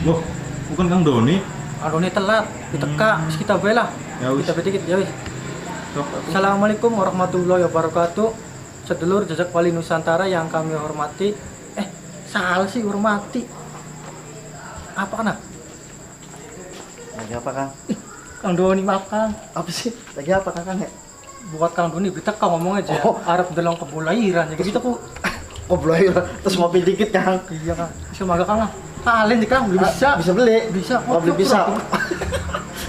Loh, bukan Kang Doni. Kang Doni telat, diteka, kita bae lah. Ya wis. Kita bae dikit ya wis. Sok. Assalamualaikum warahmatullahi wabarakatuh. Sedulur Jejak Wali Nusantara yang kami hormati. Salah sih hormati. Apa kan? Lagi apa Kang? Kang Doni maaf Kang. Apa sih? Lagi apa Kang ya? Buat Kang Doni diteka ngomong aja. Oh. Arep delong kebulairan ya gitu kok. Oh belum terus ngopi dikit Kang. Iya Kang. Bisa Kang. Kalian di Kang bisa. Bisa beli. Bisa. Mau beli bisa.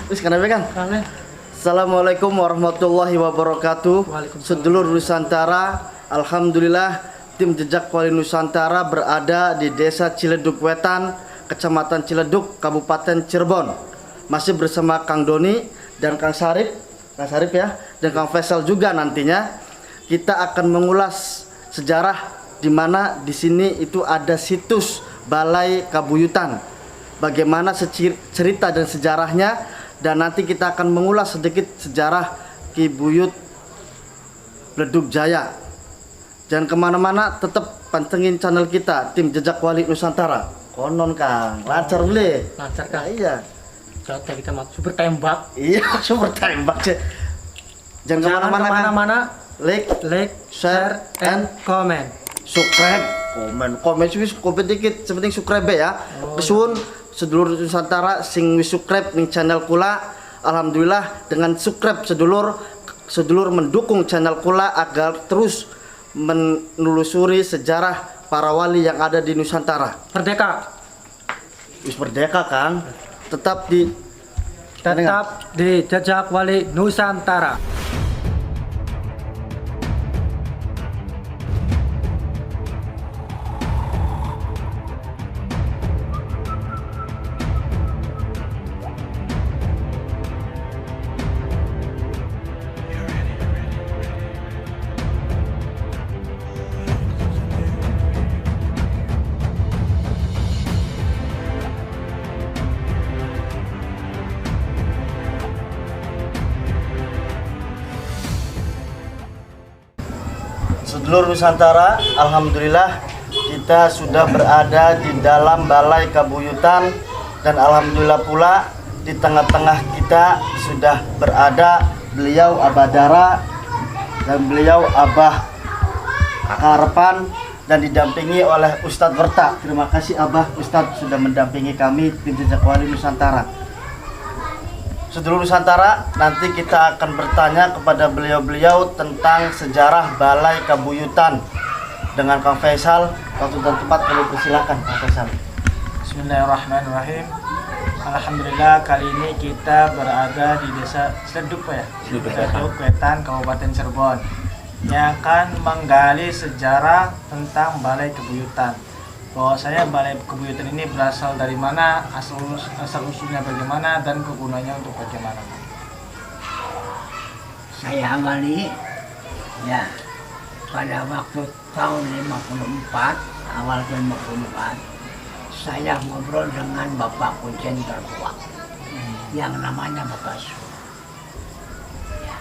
Terus kenapa Kang? Kalian. Assalamualaikum warahmatullahi wabarakatuh. Waalaikumsalam. Sedulur Nusantara, alhamdulillah tim Jejak Wali Nusantara berada di Desa Ciledug Wetan, Kecamatan Ciledug, Kabupaten Cirebon. Masih bersama Kang Doni dan Kang Sarip ya, dan Kang Faisal juga nantinya. Kita akan mengulas sejarah di mana di sini itu ada situs Balai Kabuyutan. Bagaimana cerita dan sejarahnya, dan nanti kita akan mengulas sedikit sejarah Ki Buyut Bledug Jaya. Jangan kemana-mana, tetap pantengin channel kita, tim Jejak Wali Nusantara. Konon Kang, lancar boleh. Lancar Kang. Iya. Contoh kita mau super tembak. Iya, super tembak sih. Jangan kemana-mana. Like, Share, and comment. subscribe, komen wis komen dikit, sepenting subscribe ya. Pesun sedulur Nusantara sing wis subscribe ning channel kula. Alhamdulillah dengan subscribe sedulur mendukung channel kula agar terus menelusuri sejarah para wali yang ada di Nusantara. Merdeka. Wis merdeka Kang. Tetap di Jejak Wali Nusantara. Sedulur Nusantara, alhamdulillah kita sudah berada di dalam Balai Kabuyutan, dan alhamdulillah pula di tengah-tengah kita sudah berada beliau Abah Dara dan beliau Abah Karepan, dan didampingi oleh Ustadz Berta. Terima kasih Abah Ustadz sudah mendampingi kami tim Jejak Wali Nusantara. Sedulur Nusantara, nanti kita akan bertanya kepada beliau-beliau tentang sejarah Balai Kabuyutan dengan Kang Faisal. Waktu dan tempat kami persilakan Kang Faisal. Bismillahirrahmanirrahim. Alhamdulillah kali ini kita berada di Desa Ciledug ya. Ciledug Wetan, Kabupaten Cirebon, yang akan menggali sejarah tentang Balai Kabuyutan. Bahwasanya Balai Kabuyutan ini berasal dari mana, asal usulnya bagaimana, dan kegunaannya untuk bagaimana. Saya awali ya pada waktu tahun 54, awal tahun 54, saya ngobrol dengan Bapak Kuncen tertua yang namanya Bapak Sul. Ya.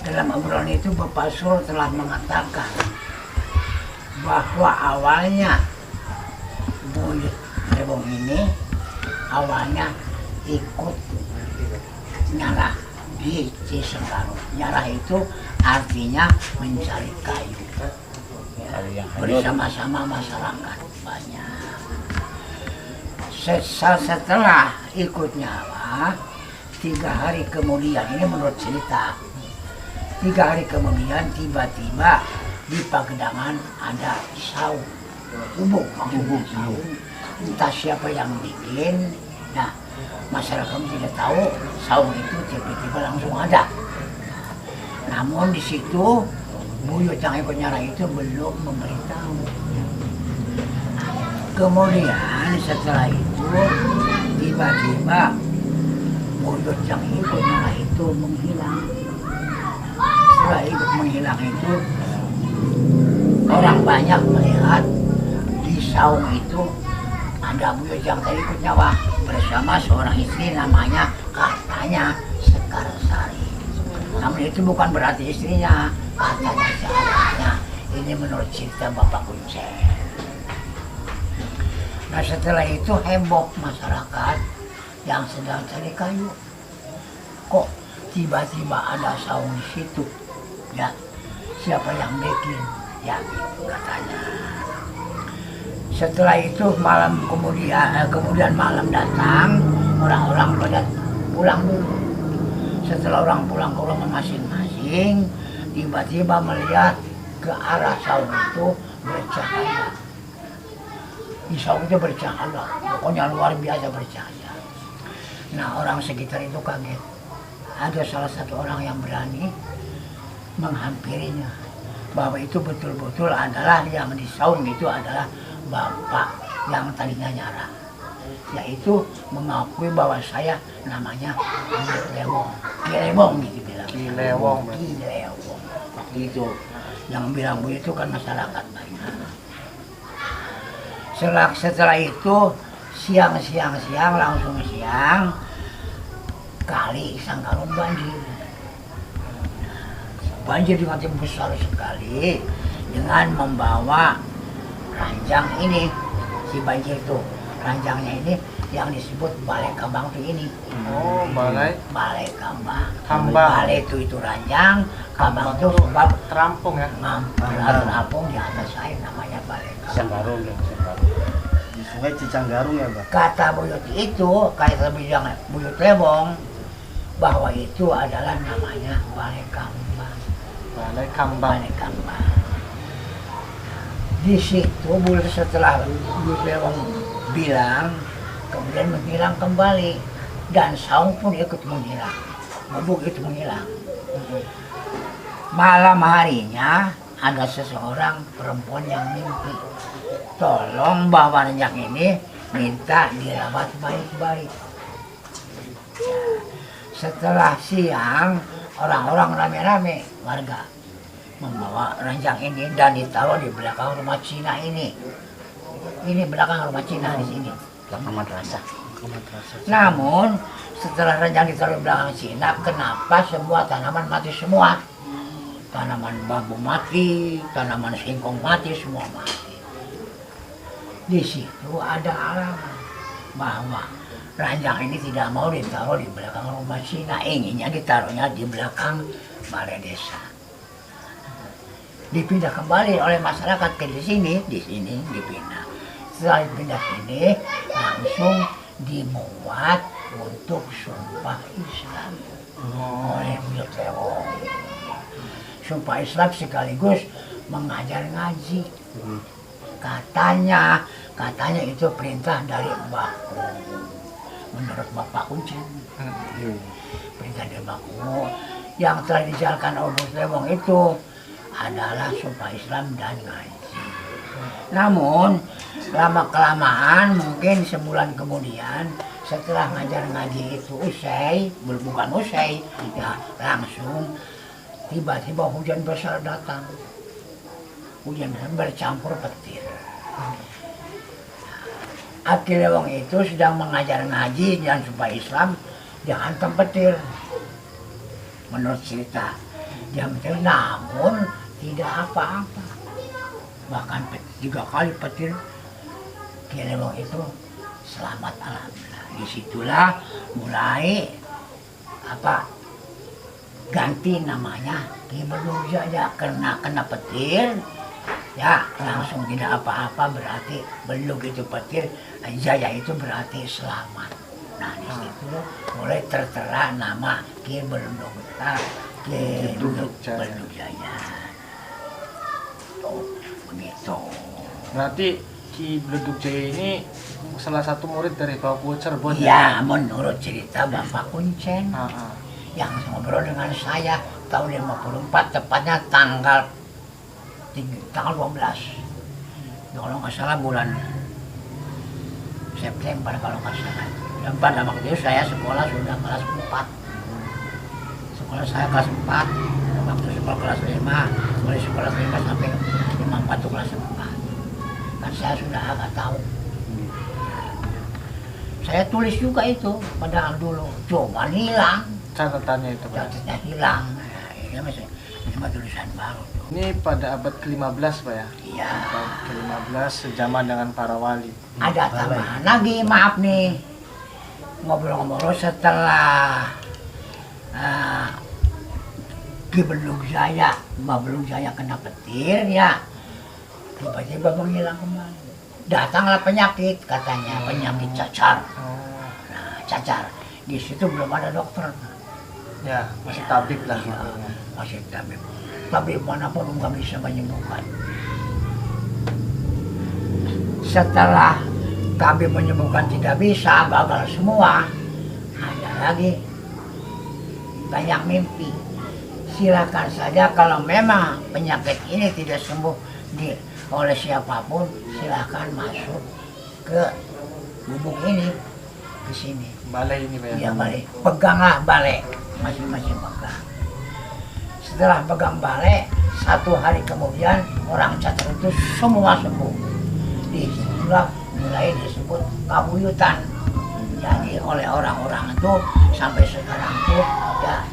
Dalam obrolan itu Bapak Sul telah mengatakan bahwa awalnya Buyut Rebong ini awalnya ikut nyarah di Cisenggaru. Nyarah itu artinya mencari kayu ya, bersama-sama masyarakat banyak. Setelah ikut nyarah, 3 hari kemudian, ini menurut cerita, 3 hari kemudian tiba-tiba di Pagedangan ada saung. Ubuk, entah siapa yang bikin. Nah, masyarakat tidak tahu saung itu tiba-tiba langsung ada. Namun di situ Buyut yang ikut nyarah itu belum memberitahu. Kemudian setelah itu tiba-tiba Buyut yang ikut nyarah itu menghilang. Setelah ikut menghilang itu orang banyak melihat saung itu ada Buyut yang tadi ikut nyawa bersama seorang istri namanya katanya Sekarsari. Namun itu bukan berarti istrinya, katanya sahabatnya. Ini menurut cerita Bapak Kuncen. Nah setelah itu heboh masyarakat yang sedang cari kayu. Kok tiba-tiba ada saung di situ? Ya, siapa yang bikin? Ya, gitu katanya. Setelah itu kemudian malam datang, orang-orang pada pulang dulu. Setelah orang pulang ke rumah masing-masing, tiba-tiba melihat ke arah saung itu bercahaya. Di saung itu bercahaya, pokoknya luar biasa bercahaya. Nah orang sekitar itu kaget. Ada salah satu orang yang berani menghampirinya, bahwa itu betul-betul adalah yang di saung itu adalah bapak yang tadinya nyara, yaitu mengakui bahwa saya namanya Kilewong gitu bilang. Kilewong. Itu yang bilang begitu kan masyarakat banyak. Setelah itu siang langsung siang kali Sangkarun banjir dengan tim besar sekali dengan membawa ranjang ini. Si banjir itu ranjangnya ini yang disebut balai kambang itu ini. Oh, balai kambang. Kambang. Balai itu ranjang, kambang itu sebab terampung ya. Terampung di atas air namanya balai kambang. Di Sungai Cicanggarung ya, Pak. Kata buyut itu, kata bilang buyut Lewong, bahwa itu adalah namanya balai kambang. Balai kambang. Di situ setelah buyut Lewong bilang, kemudian menghilang kembali dan saung pun ikut menghilang, begitu menghilang. Malam harinya ada seseorang perempuan yang mimpi, tolong bawa renjang ini minta dirawat baik-baik. Setelah siang orang-orang rame-rame warga membawa ranjang ini dan ditaruh di belakang rumah Cina ini. Ini belakang rumah Cina di sini. Belakang madrasah. Namun setelah ranjang ditaruh di belakang Cina, kenapa semua tanaman mati semua? Tanaman bambu mati, tanaman singkong mati, semua mati. Di situ ada alamat bahwa ranjang ini tidak mau ditaruh di belakang rumah Cina, inginnya ditaruhnya di belakang balai desa. Dipindah kembali oleh masyarakat ke di sini dipindah. Setelah dipindah sini, langsung dibuat untuk sumpah Islam oleh Buyut Lewong. Sumpah Islam sekaligus mengajar ngaji. Katanya itu perintah dari Mbahku. Menurut Bapak Kuncen, perintah dari Mbahku yang telah dijalankan oleh Buyut Lewong itu adalah sumpah Islam dan ngaji. Namun lama-kelamaan mungkin sebulan kemudian setelah ngajar ngaji itu bukan usai, ya langsung tiba-tiba hujan besar datang. Hujan besar bercampur petir. Aki Lewong itu sedang mengajar ngaji dan sumpah Islam, dihantam petir. Menurut cerita, dia petir, namun tidak apa-apa. Bahkan 3 kali petir, Ki Lewong itu selamat alhamdulillah. Disitulah mulai ganti namanya Ki Belug Jaya, karena kena petir ya langsung tidak apa-apa, berarti Belug itu petir, Jaya itu berarti selamat. Nah di situ mulai tertera nama Ki Belug Jaya. Begitu. Berarti Ki Belug Jaya ini salah satu murid dari Bapak Cirebon. Ya, menurut cerita Bapak Kuncen yang ngobrol dengan saya tahun 54, tepatnya tanggal 12. Kalau nggak salah bulan September kalau nggak salah. Dan pada waktu itu saya sekolah sudah kelas 4. Sekolah saya kelas 4. Waktu sekolah kelas 5, mulai sekolah 5 sampai 54 itu kelas 4. Kan saya sudah agak tahu. Saya tulis juga itu padahal dulu, cuma hilang. Catatannya itu, Pak. Catatnya hilang. Nah, ini masih tulisan baru tuh. Ini pada abad ke-15 Pak ya? Iya. Abad ke-15 sejaman dengan para wali. Ada tambahan lagi, maaf nih. Ngobrol-ngobrol setelah Ki Belung Jaya kena petir ya. Tiba-tiba menghilang kembali. Datanglah penyakit katanya, penyakit cacar. Nah, cacar. Di situ belum ada dokter. Ya, masih tabib lah. Ya, masih tabib. Tabib manapun nggak bisa menyembuhkan. Setelah tabib menyembuhkan tidak bisa, gagal semua. Ada lagi banyak mimpi. Silakan saja kalau memang penyakit ini tidak sembuh oleh siapapun, silakan masuk ke gubuk ini, ke sini. Balai ini Pak ya? Iya, balai. Peganglah balai, masing-masing pegang. Setelah pegang balai, 1 hari kemudian orang cacat itu semua sembuh. Disitulah mulai disebut kabuyutan. Jadi oleh orang-orang itu sampai sekarang tuh ya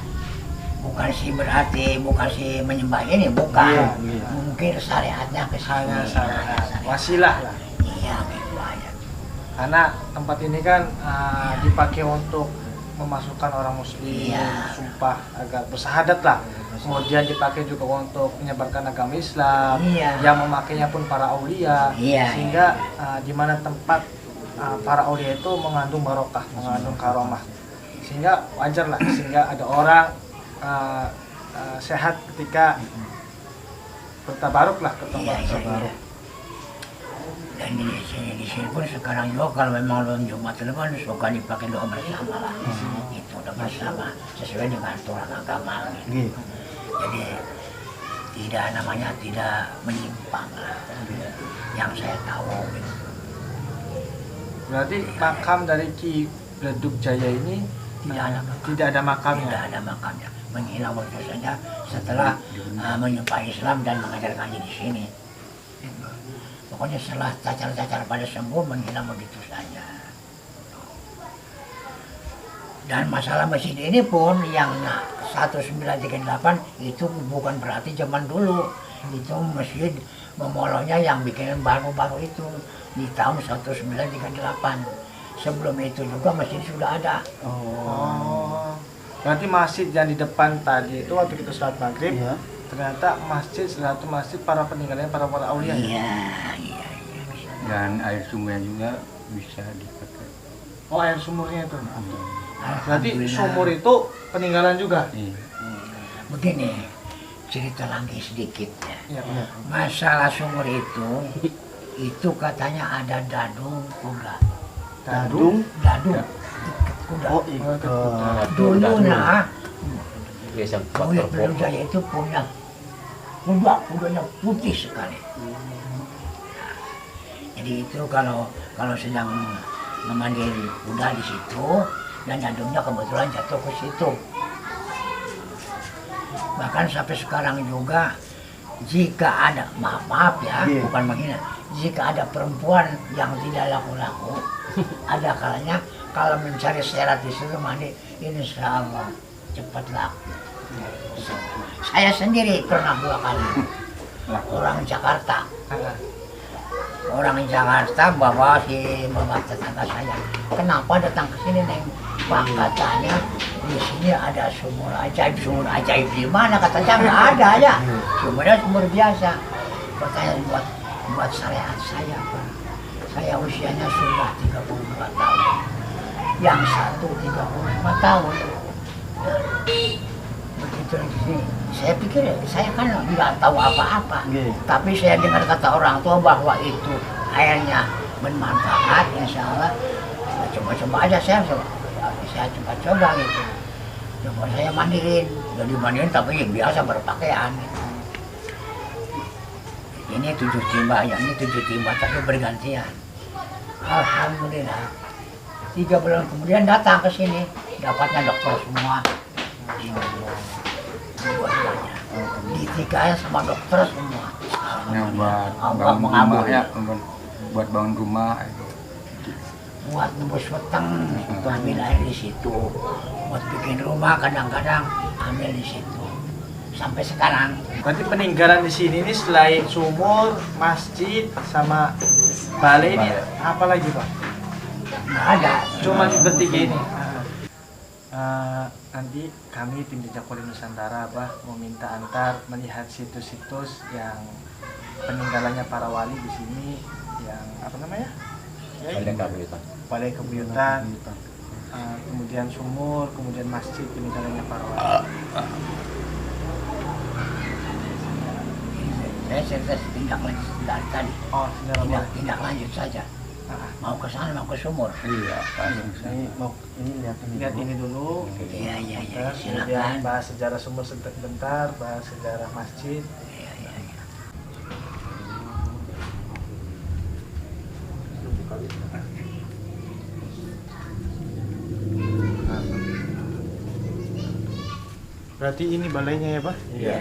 bukan sih berarti bukan sih menyembah ini, bukan. Iya. Mungkin syariatnya ke sini. Hanya syariat. Wasilah lah. Iya, gitu aja. Karena tempat ini kan dipakai untuk memasukkan orang muslim, Iya. sumpah agar bersahadat lah. Kemudian dipakai juga untuk menyebarkan agama Islam. Iya. Yang memakainya pun para aulia. Iya, Sehingga di mana tempat para aulia itu mengandung barokah, mengandung karomah. Sehingga wajar lah, sehingga ada orang sehat ketika bertabaruk lah ketemu Iya, iya, iya. Dan di sini pun sekarang juga kalau memang belum Jumat itu kan suka dipakai doa bersama lah. Itu doa bersama sesuai dengan aturan agama. Gitu. Gitu. Jadi tidak namanya tidak menyimpang lah. Yang saya tahu. Gitu. Berarti makam dari Ki Bledug Jaya ini Tidak ada makamnya. tidak ada makamnya. Tidak ada makamnya. Menghilang begitu saja setelah menyembah Islam dan mengajar ngaji di sini. Pokoknya setelah cacar-cacar pada sembuh menghilang begitu saja. Dan masalah masjid ini pun yang 1938 itu bukan berarti zaman dulu. Itu masjid memolonya yang bikin baru-baru itu di tahun 1938. Sebelum itu juga masjid sudah ada. Oh. Berarti masjid yang di depan tadi itu waktu kita sholat maghrib, Iya. ternyata masjid satu masjid para peninggalan para aulia. Iya, iya. Dan air sumurnya juga bisa dipakai. Oh, air sumurnya itu. Berarti Alhamdulillah. sumur itu peninggalan juga. Iya. Begini, cerita lagi sedikit ya. Iya. Masalah sumur itu katanya ada dadung kuda. Dadung. Dadung, ikat kuda. Oh, ikat. Dulu nah, Biasa Buyut Belung Jaya itu punya kudanya putih sekali. Jadi itu kalau sedang memanggil kuda di situ dan jadungnya kebetulan jatuh ke situ. Bahkan sampai sekarang juga jika ada maaf ya, Iya. bukan menghina, jika ada perempuan yang tidak laku-laku, ada kalanya kalau mencari syarat di situ mandi, insya Allah cepat laku. Saya sendiri pernah 2 kali orang Jakarta. Orang Jakarta bawa si bapak tetangga saya. Kenapa datang ke sini, Neng? Pak, katanya di sini ada sumur ajaib di mana? Katanya nggak ada ya. Sumurnya sumur biasa. Pertanyaan buat syariat saya, Pak. Saya usianya sudah 32 tahun. Yang satu 35 tahun. Nah, begitu di sini. Saya pikir saya kan nggak tahu apa-apa, tapi saya dengar kata orang tua bahwa itu airnya bermanfaat, insya Allah. Coba-coba aja saya coba gitu. Coba saya mandiin, jadi mandiin tapi yang biasa berpakaian. Gitu. Ini 7 timba, ya ini 7 timba tapi bergantian. Alhamdulillah. 3 bulan kemudian datang ke sini, dapatnya dokter semua. Dua-duanya ditikahin sama dokter semua. Nah, buat Allah bangun mengabul. rumah ya, buat bangun rumah. Buat nembus weteng, ambil air di situ. Buat bikin rumah kadang-kadang ambil di situ. sampai sekarang. Berarti peninggalan di sini ini selain sumur, masjid, sama balai ini apa lagi Pak? Nggak ada. Cuma bertiga ini. Nanti kami tim Jejak Wali Nusantara mau minta antar melihat situs-situs yang peninggalannya para wali di sini, yang apa namanya? Balai Kebuyutan. Kemudian sumur, kemudian masjid peninggalannya para wali. Saya tindak lanjut dari tadi. Oh, Tindak lanjut saja. Mau ke sana, mau ke sumur. Iya, Ini mau lihat ini dulu. Iya, Kemudian silakan. bahas sejarah sumur sebentar, bahas sejarah masjid. Iya. Berarti ini balainya ya Pak? Iya.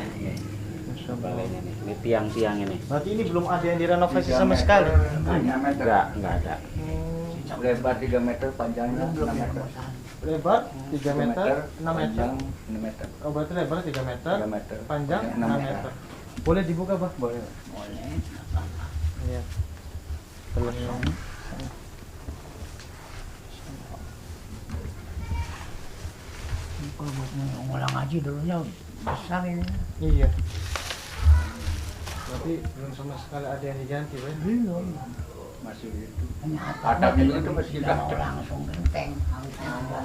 Balainya nih. Ini tiang-tiang ini. Berarti ini belum ada yang direnovasi sama sekali. 3 meter. Enggak ada. Lebar 3 meter, panjangnya 6 meter. Lebar 3 meter, 6 meter. Panjang 6 meter. Oh berarti lebar 3 meter, 3 meter. panjang 6 meter. Boleh dibuka Pak? Boleh. Iya. Belum. Kalau buat ngulang ngaji dulunya besar ini. Iya. Berarti belum sama sekali ada yang diganti Pak? Belum. Masih itu. Hanya Atapnya itu masih tidak gacor. langsung genteng. Harusnya ada.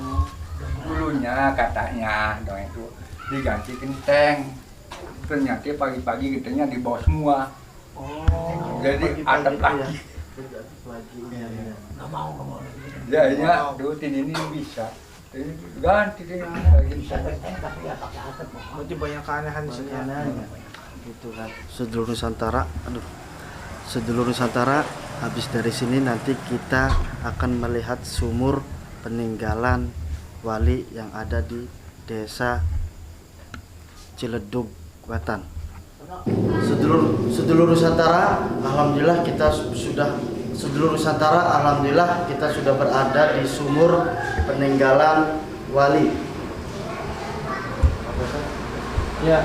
Dulunya katanya dong itu diganti genteng. Ternyata pagi-pagi gentengnya di bawah semua. Oh. Jadi atap lagi. Nggak mau kamu. Jadinya rutin ini bisa. Ini ganti dia Bisa genteng tapi ya pakai atap. Berarti banyak keanehan di sini. Gitu kan. Sedulur Nusantara, Sedulur Nusantara, habis dari sini nanti kita akan melihat sumur peninggalan wali yang ada di Desa Ciledug Wetan. Sedulur Nusantara, alhamdulillah kita sudah berada di sumur peninggalan wali. Ya,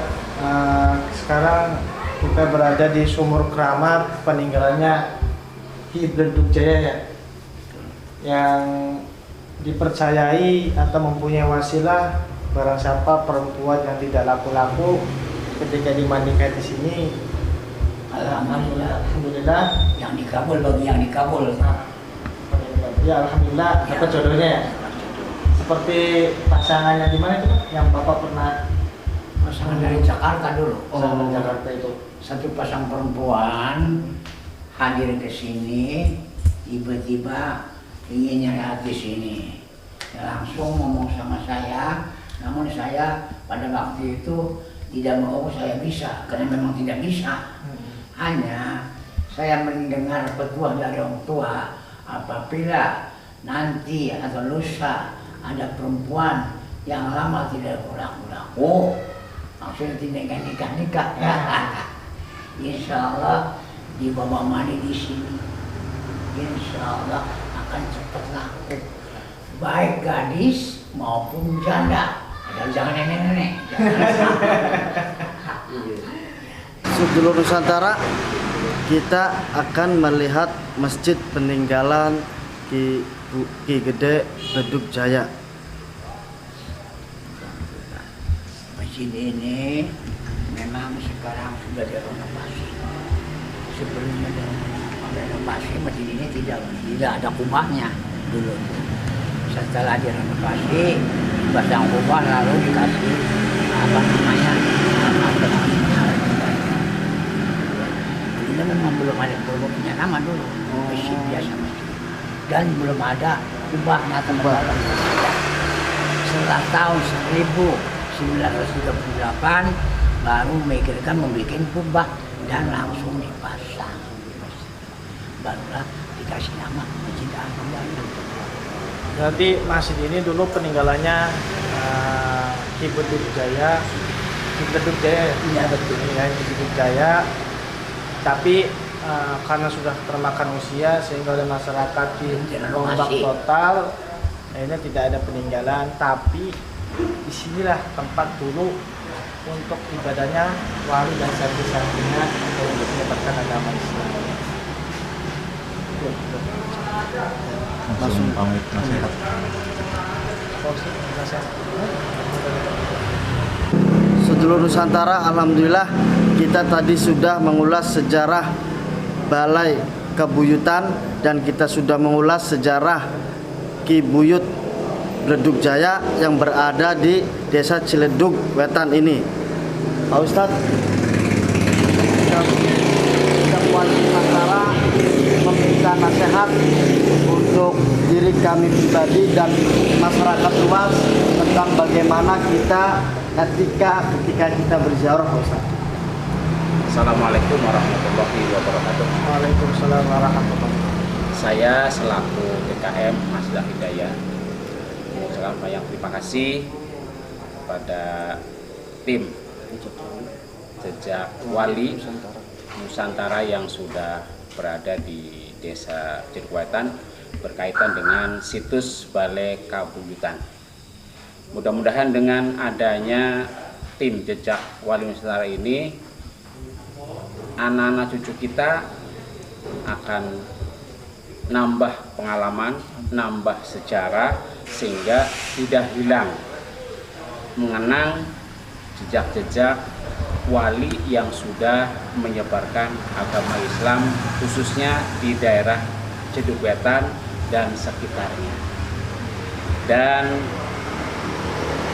sekarang kita berada di sumur keramat peninggalannya Ki Ciledug Jaya ya, yang dipercayai atau mempunyai wasilah barang siapa perempuan yang tidak laku-laku ketika dimandikan di sini. Alhamdulillah. Yang dikabul bagi yang dikabul. Ya alhamdulillah dapat jodohnya ya. Seperti pasangannya di mana itu Pak? Yang Bapak pernah Pasangan dari Jakarta dulu. pasangan Jakarta itu. Satu pasang perempuan hadir ke sini, tiba-tiba ingin nyari di sini. Langsung ngomong sama saya, namun saya pada waktu itu tidak mau saya bisa, karena memang tidak bisa. Hanya saya mendengar petua dari orang tua, apabila nanti atau lusa ada perempuan yang lama tidak laku-laku, maksudnya tidak nikah-nikah, insya Allah dibawa mandi di sini, insya Allah akan cepat laku, baik gadis maupun janda. Jangan nenek-nenek. Sedulur Nusantara, kita akan melihat masjid peninggalan Ki Gede Ciledug Jaya. Masjid ini memang sekarang sudah direnovasi. Sebelumnya direnovasi masjid ini tidak ada kubahnya dulu. Setelah direnovasi, dipasang kubah lalu dikasih apa namanya? Ini memang belum punya nama dulu, masjid biasa masjid. Dan belum ada kubahnya teman-teman. Setelah tahun 1938 baru memikirkan membuat kubah dan langsung dipasang. Barulah dikasih nama Masjid Al-Jaya. Berarti masjid ini dulu peninggalannya Ki Ciledug Jaya. Ki Ciledug Jaya ya? Iya betul. Ya, Ki Ciledug Jaya. Tapi karena sudah termakan usia sehingga oleh masyarakat dirombak total, akhirnya tidak ada peninggalan. Tapi disinilah tempat dulu untuk ibadahnya wali dan santri-santrinya untuk menyebarkan agama Islam. Langsung pamit nasihat. Sedulur Nusantara, alhamdulillah kita tadi sudah mengulas sejarah Balai Kebuyutan dan kita sudah mengulas sejarah Ki Buyut Ledug Jaya yang berada di Desa Ciledug Wetan ini. Pak Ustadz, kita Wali Nusantara meminta nasihat untuk diri kami pribadi dan masyarakat luas tentang bagaimana kita etika ketika kita berziarah, Pak Ustadz. Assalamualaikum warahmatullahi wabarakatuh. Waalaikumsalam warahmatullahi wabarakatuh. Saya selaku DKM Masdah Hidayah mengucapkan banyak terima kasih kepada tim Jejak Wali Nusantara yang sudah berada di Desa Ciledug Wetan berkaitan dengan situs Balai Kebuyutan. Mudah-mudahan dengan adanya tim Jejak Wali Nusantara ini, anak-anak cucu kita akan nambah pengalaman, nambah sejarah, sehingga tidak hilang mengenang jejak-jejak wali yang sudah menyebarkan agama Islam khususnya di daerah Ciledug Wetan dan sekitarnya. Dan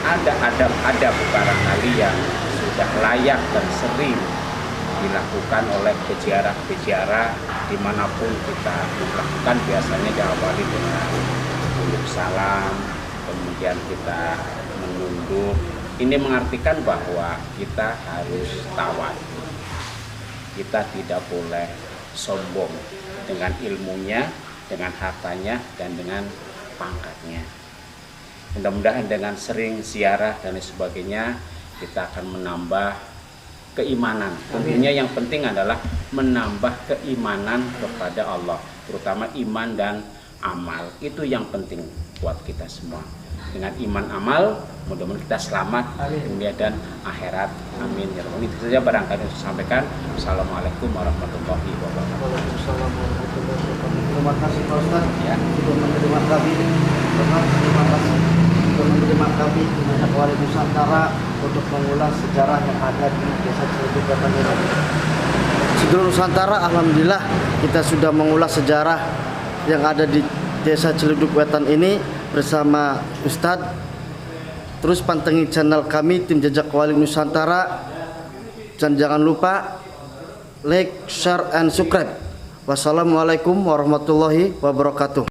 ada adab-adab barangkali yang sudah layak dan sering dilakukan oleh peziarah-peziarah dimanapun kita melakukan, biasanya diawali dengan uluk salam, kemudian kita menunduk. Ini mengartikan bahwa kita harus tawadhu. Kita tidak boleh sombong dengan ilmunya, dengan hartanya, dan dengan pangkatnya. Mudah-mudahan dengan sering ziarah dan sebagainya kita akan menambah keimanan. Tentunya yang penting adalah menambah keimanan kepada Allah, terutama iman dan amal. Itu yang penting buat kita semua. Dengan iman amal, mudah-mudahan kita selamat dunia dan akhirat. Amin ya rabbal alamin. Itu saja barangkali yang saya sampaikan. Assalamualaikum warahmatullahi wabarakatuh. Waalaikumsalam warahmatullahi wabarakatuh. Terima kasih Pak Ustadz Ya. sudah menerima kami. Terima kasih sudah menerima kami di Jejak Wali Nusantara untuk mengulas sejarah yang ada di Desa Ciledug Wetan ini. Sedulur Nusantara, alhamdulillah kita sudah mengulas sejarah yang ada di Desa Ciledug Wetan ini bersama Ustadz. Terus pantengin channel kami tim Jejak Wali Nusantara dan jangan lupa like, share, and subscribe. Wassalamualaikum warahmatullahi wabarakatuh.